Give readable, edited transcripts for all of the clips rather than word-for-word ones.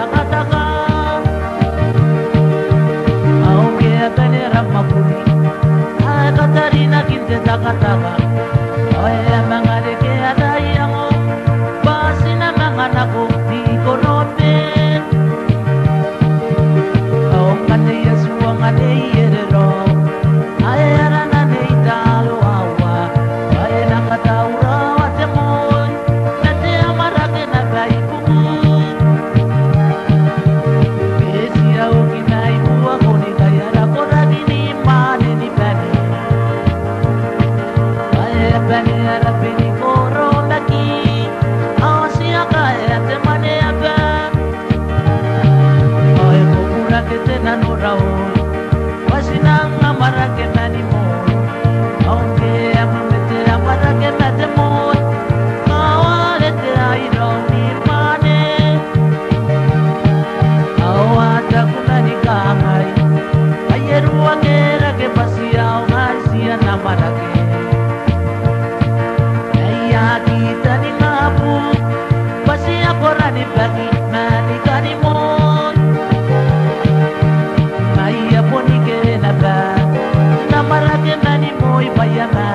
taka aunque apenas mapuri Katarina kinte taka oye mangare ke ada yang basina manganaku di konope oh ngane yesu ngane yerero ayara nane italo awa aye nakataura watemoy nate amarake na baiku besia okinai buwa koni kayara koradini mane ni bani aye bani ara bini koro laki asia kaya te mane aba oye kokura ke te nanurao wasinang amarake nani mo aunque amamete amarake nate mo awale te airo ni mane awata kunani kamai ayeru agera ke pasia ngasia namarake aya kita ni ngapu pasia korani bagi mani kani mo Maya poni kere na ba namarake nani moi bayama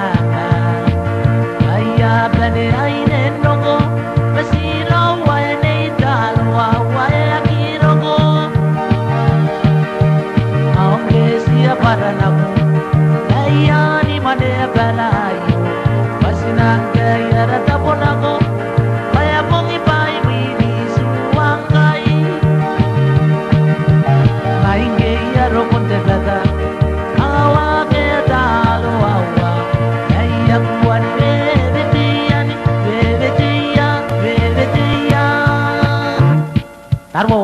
Maya bane aine nogo masiro wae italwa wae akirogo aunque sia para naku Maya ni mane balayo pasinanga yara taponago Maya pongi pai wini suangai Mainge yaro konte gada awa ke talo awa Maya kuani bebetiya Tarbo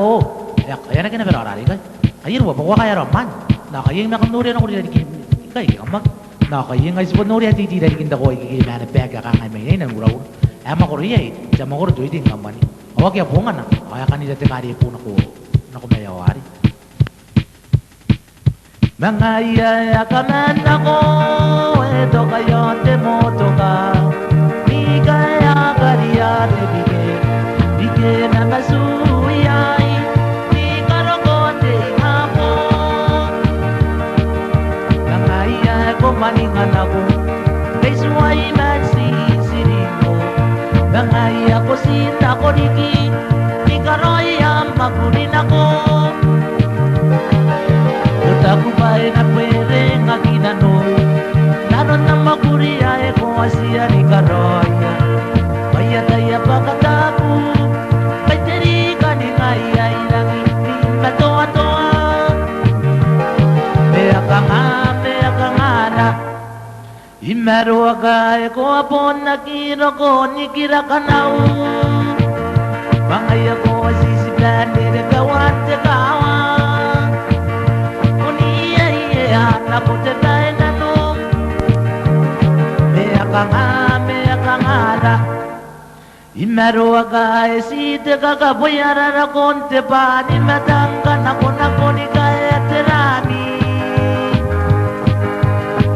ya kaya na kina berarari kay ayir wa bawa kaya raman na kaya yung nakanuri na kuri dari kay kamak na kaya yung isipon nuri at iti dari kinda ko ikikimana pega kakay may na inang Ema kuri ay jama kuri tuwi din kamani awag ya bunga na kaya kanila tekari po na kumayawari Mga iyayakaman ako, ito kayo temoto ka Di kaya kariyate bige na kasuyay Di karokote ako Mga iyayako maningan ako, kay suway magsisirino Mga iyako sita ko diki, di karoy ang magunin ako Aku bae na pwede nga ginano Nanon na maguria e kung asya ni karoya Maya daya pagkataku Kay teri ka ni ngayay lang hindi matoa-toa Mea ka nga na Imero aga e ko apon na kiro ko ni kira ka na Mangaya ko asisiplan ni gawan te kawan na puti tayo nanong Mea ka nga na Imero aga esite kakapoyara na konte pa Ni matangka na ni kaya terami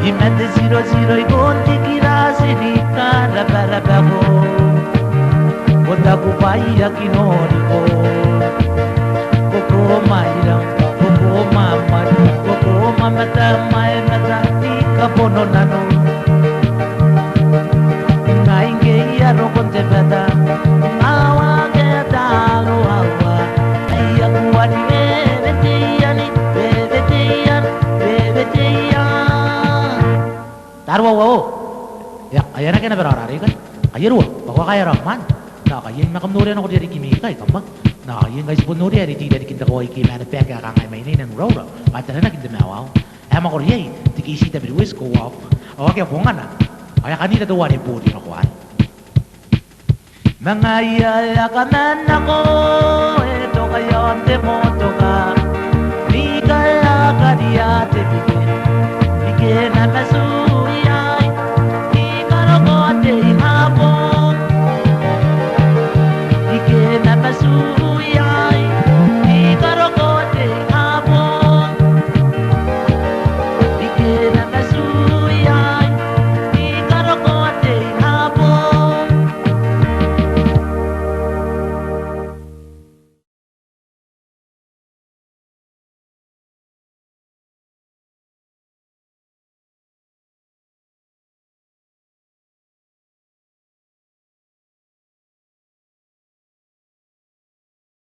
Imete 00 ikonti kirasi ni karaba ko Kota ko pa iyakinori ko Koko mairang Koko mamad Koko mamata may natati kapono nano Ngainge yaro konte bata Awa kaya talo awa Ayaku wani bebetiyan Tarwa wao Ya kaya na kina berarari kan Ayirwa Bakwa kaya raman Na kaya yung makamnuri na ko diri kimika ikamag Na yung guys punuri ari ti dari kinta ko ikimana pega kangay may ninang roro At na kinta mawaw Ema ko riyay Tikisi tabi luwis ko wow Awag ya bunga na Kaya kanina tuwa ni puti na kuwan Mga iyayakaman ako Ito kayo ang demo